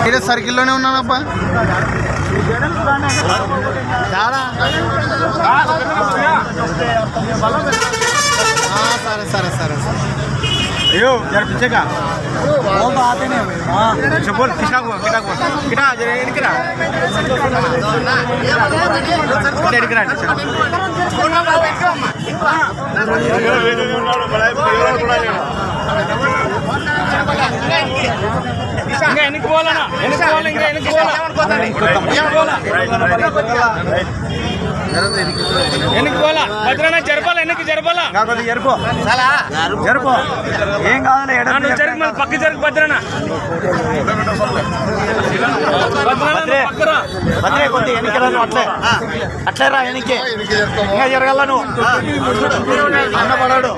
ఇదే సర్కిల్లోనే ఉన్నానబ్బా. సరే సరే సరే సరే. अयो यार पीछे का वो बात ही नहीं है। हां बोल किसका हुआ किटा जरा इनकरा इनकरा ఇంకా ఎనికి పోవాలనా ఎనికి పోవాలి ఇంకా ఎనికి పోవాలా భద్రనా జరపాలా ఎనికి జరపాలా నాకు జరుపు జరుపు ఏం కావాలి జరుగు మళ్ళీ పక్క జరుగు భద్రనా భద్రే కొద్ది ఎనికి రా అట్లే అట్లే రా ఎనికి ఇంకా జరగాల నువ్వు అన్నపడాడు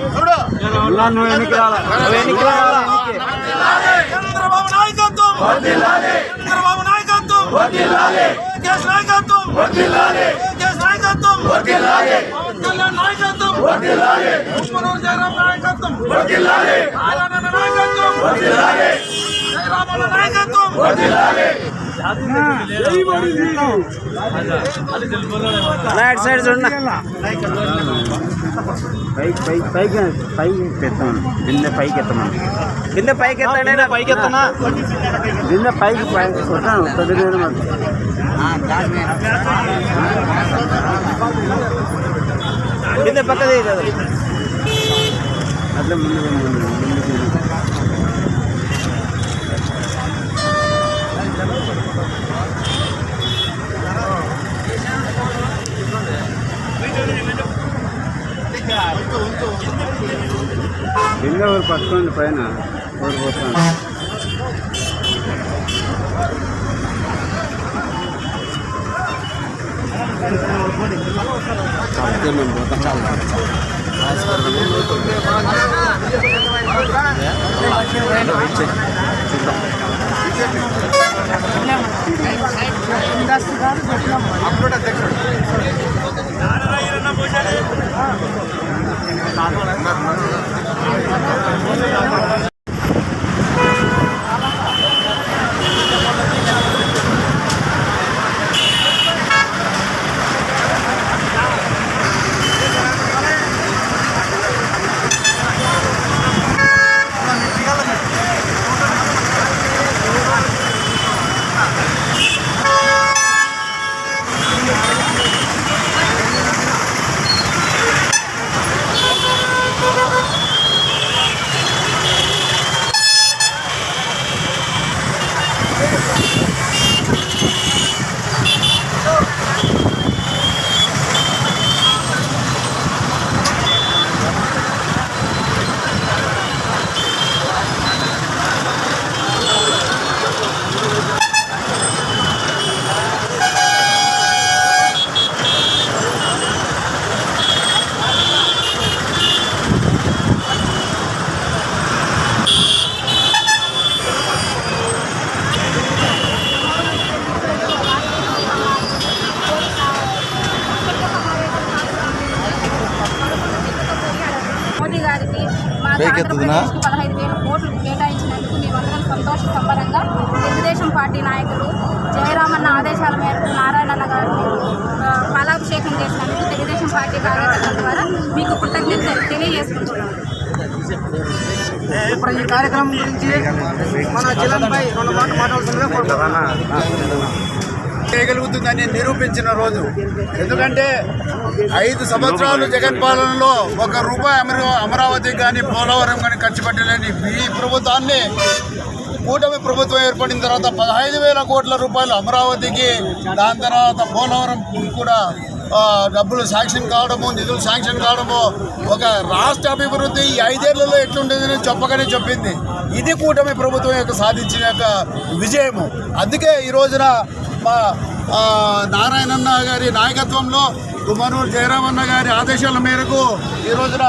నువ్వు ఎనికి రాలా ఎనికి రావాలా చంద్రబాబు నాయకత్వం వర్ధిల్లాలి చంద్రబాబు నాయకత్వం వర్ధిల్లాలి కేస్ నాయకత్వం వర్ధిల్లాలి కేస్ నాయకత్వం వర్ధిల్లాలి పవన్ కళ్యాణ్ నాయకత్వం వర్ధిల్లాలి ఉమ్మనూరు జయరాం నాయకత్వం వర్ధిల్లాలి ఆలన్న నాయకత్వం వర్ధిల్లాలి జయరామన్న నాయకత్వం వర్ధిల్లాలి రైట్ సైడ్ చూడండి పైకి ఎత్తాను బిందె పైకి ఎత్తమని బిందె పైకి ఎత్తాడే పైకి ఎత్తనా బిందె పైకి కొట్టాను బిందె పక్కదే కదా అట్లా ముందు బిందె ఊరు పట్టుకోండి పైన ఊరు పోతాను మేము పోతాం మోదీ గారికి మా 15,000 కోట్లు కేటాయించినందుకు మేమందరం సంతోష సంబరంగా తెలుగుదేశం పార్టీ నాయకులు జయరామన్న ఆదేశాల మేరకు నారాయణన్న గారు పాలాభిషేకం చేసినందుకు తెలుగుదేశం పార్టీ కార్యకర్తల ద్వారా మీకు కృతజ్ఞతలు తెలియజేసుకుంటున్నాను. ఇప్పుడు ఈ కార్యక్రమం గురించి మన జిల్లాపై 2 మాటలు మాట్లాడుతుందిగా చేయగలుగుతుందని నిరూపించిన రోజు. ఎందుకంటే 5 సంవత్సరాలు జగన్ పాలనలో ₹1 అమరావతి కానీ పోలవరం కానీ ఖర్చు పెట్టలేని ఈ ప్రభుత్వాన్ని కూటమి ప్రభుత్వం ఏర్పడిన తర్వాత 15,000 కోట్ల రూపాయలు అమరావతికి, దాని తర్వాత పోలవరం కూడా డబ్బులు శాంక్షన్ కావడము, నిధులు శాంక్షన్ కావడము, ఒక రాష్ట్ర అభివృద్ధి ఈ 5 ఏళ్లలో ఎట్లుంటుందని చెప్పగానే చెప్పింది. ఇది కూటమి ప్రభుత్వం యొక్క సాధించిన యొక్క విజయము. అందుకే ఈ రోజున మా నారాయణన్న గారి నాయకత్వంలో ఉమ్మనూరు జయరామన్న గారి ఆదేశాల మేరకు ఈ రోజున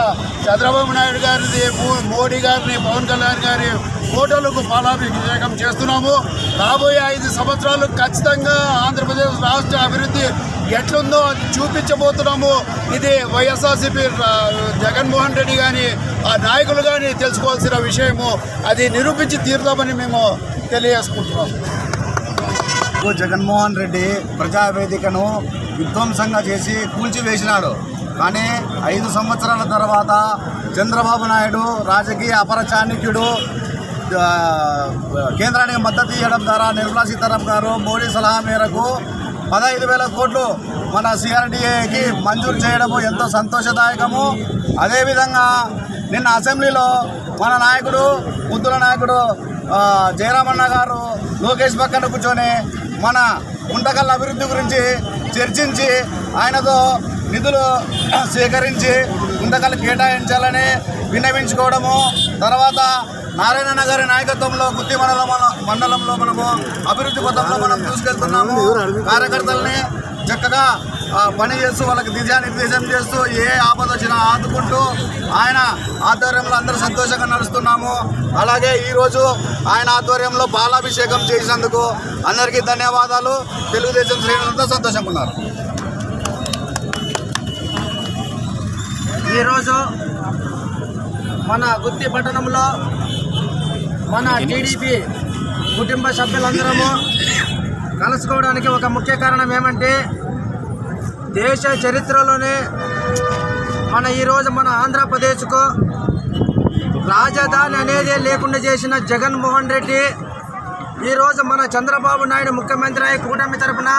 చంద్రబాబు నాయుడు గారిని, మోడీ గారిని, పవన్ కళ్యాణ్ గారి ఫోటోలకు పాలాభిషేకం చేస్తున్నాము. రాబోయే 5 సంవత్సరాలు ఖచ్చితంగా ఆంధ్రప్రదేశ్ రాష్ట్ర అభివృద్ధి ఎట్లుందో అది చూపించబోతున్నాము. ఇది వైఎస్ఆర్సీపీ జగన్మోహన్ రెడ్డి కానీ ఆ నాయకులు కానీ తెలుసుకోవాల్సిన విషయము. అది నిరూపించి తీరుతామని మేము తెలియజేసుకుంటున్నాము. జగన్మోహన్ రెడ్డి ప్రజావేదికను విధ్వంసంగా చేసి కూల్చివేసినాడు. కానీ 5 సంవత్సరాల తర్వాత చంద్రబాబు నాయుడు రాజకీయ అపర చాణక్యుడు కేంద్రానికి మద్దతు ఇవ్వడం ద్వారా నిర్మలా సీతారామన్ గారు మోడీ సలహా మేరకు 15,000 కోట్లు మన సిఆర్డీఏకి మంజూరు చేయడము ఎంతో సంతోషదాయకము. అదేవిధంగా నిన్న అసెంబ్లీలో మన నాయకుడు ముద్దుల నాయకుడు జయరామన్న గారు లోకేష్ పక్కన కూర్చొని మన గుంటకల్ అభివృద్ధి గురించి చర్చించి ఆయనతో నిధులు సేకరించి గుంటకల్ కేటాయించాలని విన్నవించుకోవడము. తర్వాత నారాయణ గారి నాయకత్వంలో గుత్తి మండలంలో మనము అభివృద్ధి పథంలో మనం తీసుకెళ్తున్నాము. కార్యకర్తల్ని చక్కగా పని చేస్తూ వాళ్ళకి దిశానిర్దేశం చేస్తూ ఏ ఆపద వచ్చినా ఆదుకుంటూ ఆయన ఆధ్వర్యంలో అందరూ సంతోషంగా నడుస్తున్నాము. అలాగే ఈరోజు ఆయన ఆధ్వర్యంలో పాలాభిషేకం చేసినందుకు అందరికీ ధన్యవాదాలు. తెలుగుదేశం శ్రేణులంతా సంతోషంగా ఉన్నారు. ఈరోజు మన గుత్తి పట్టణంలో మన టీడీపీ కుటుంబ సభ్యులందరము కలుసుకోవడానికి ఒక ముఖ్య కారణం ఏమంటే దేశ చరిత్రలోనే ఈరోజు మన ఆంధ్రప్రదేశ్కు రాజధాని అనేది లేకుండా చేసిన జగన్మోహన్ రెడ్డి ఈరోజు మన చంద్రబాబు నాయుడు ముఖ్యమంత్రి కూటమి తరఫున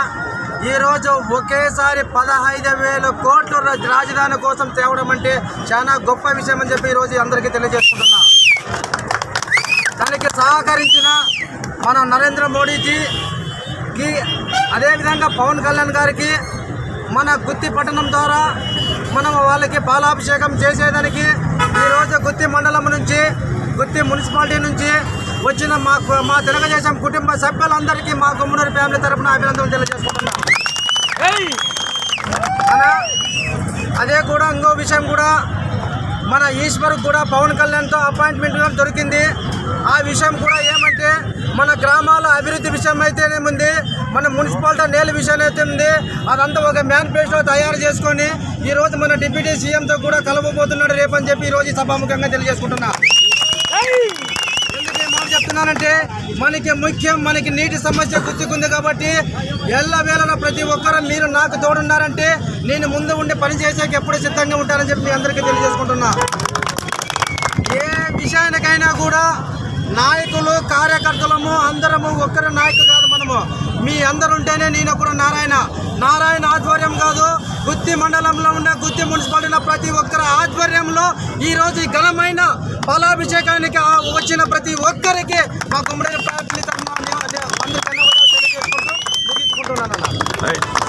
ఈరోజు ఒకేసారి 15,000 కోట్లు రాజధాని కోసం తేవడం అంటే చాలా గొప్ప విషయం అని చెప్పి ఈరోజు అందరికీ తెలియజేసుకుంటున్నా. దానికి సహకరించిన మన నరేంద్ర మోడీజీకి అదేవిధంగా పవన్ కళ్యాణ్ గారికి మన గుత్తి పట్టణం ద్వారా మనం వాళ్ళకి పాలాభిషేకం చేసేదానికి ఈరోజు గుత్తి మండలం నుంచి గుత్తి మున్సిపాలిటీ నుంచి వచ్చిన మా తెలుగుదేశం కుటుంబ సభ్యులందరికీ మా గుమ్మనూరు ఫ్యామిలీ తరఫున అభినందనలు తెలియజేసుకుంటున్నాం. అదే కూడా ఇంకో విషయం కూడా మన ఈశ్వర్కి కూడా పవన్ కళ్యాణ్తో అపాయింట్మెంట్ దొరికింది. ఆ విషయం కూడా ఏమంటే మన గ్రామాల అభివృద్ధి విషయం అయితేనేముంది, మన మున్సిపాలిటీ నేల విషయం అయితే ఉంది, అదంతా ఒక మేనిఫెస్టో తయారు చేసుకొని ఈరోజు మన డిప్యూటీ సీఎంతో కూడా కలవబోతున్నాడు రేపని చెప్పి ఈరోజు సభాముఖంగా తెలియజేసుకుంటున్నా. చెప్తున్నానంటే మనకి నీటి సమస్య గుర్తుకుంది కాబట్టి ఎల్లవేళలా ప్రతి ఒక్కరూ మీరు నాకు తోడున్నారంటే నేను ముందు ఉండి పనిచేసేకి ఎప్పుడు సిద్ధంగా ఉంటానని చెప్పి మీ అందరికీ తెలియజేసుకుంటున్నా. ఏ విషయానికైనా కూడా నాయకులు కార్యకర్తలము అందరము ఒక్కరి నాయకులు కాదు, మనము మీ అందరు ఉంటేనే నేను కూడా నారాయణ ఆధ్వర్యం కాదు, గుత్తి మండలంలో ఉన్న గుత్తి మున్సిపాలిటీలో ప్రతి ఒక్కరి ఆధ్వర్యంలో ఈరోజు ఈ ఘనమైన పాలాభిషేకానికి వచ్చిన ప్రతి ఒక్కరికి మా గుమ్మడి ఫ్యామిలీ తరఫున అందరికీ తెలియజేసుకుంటూ ముగించుకుంటున్నాను.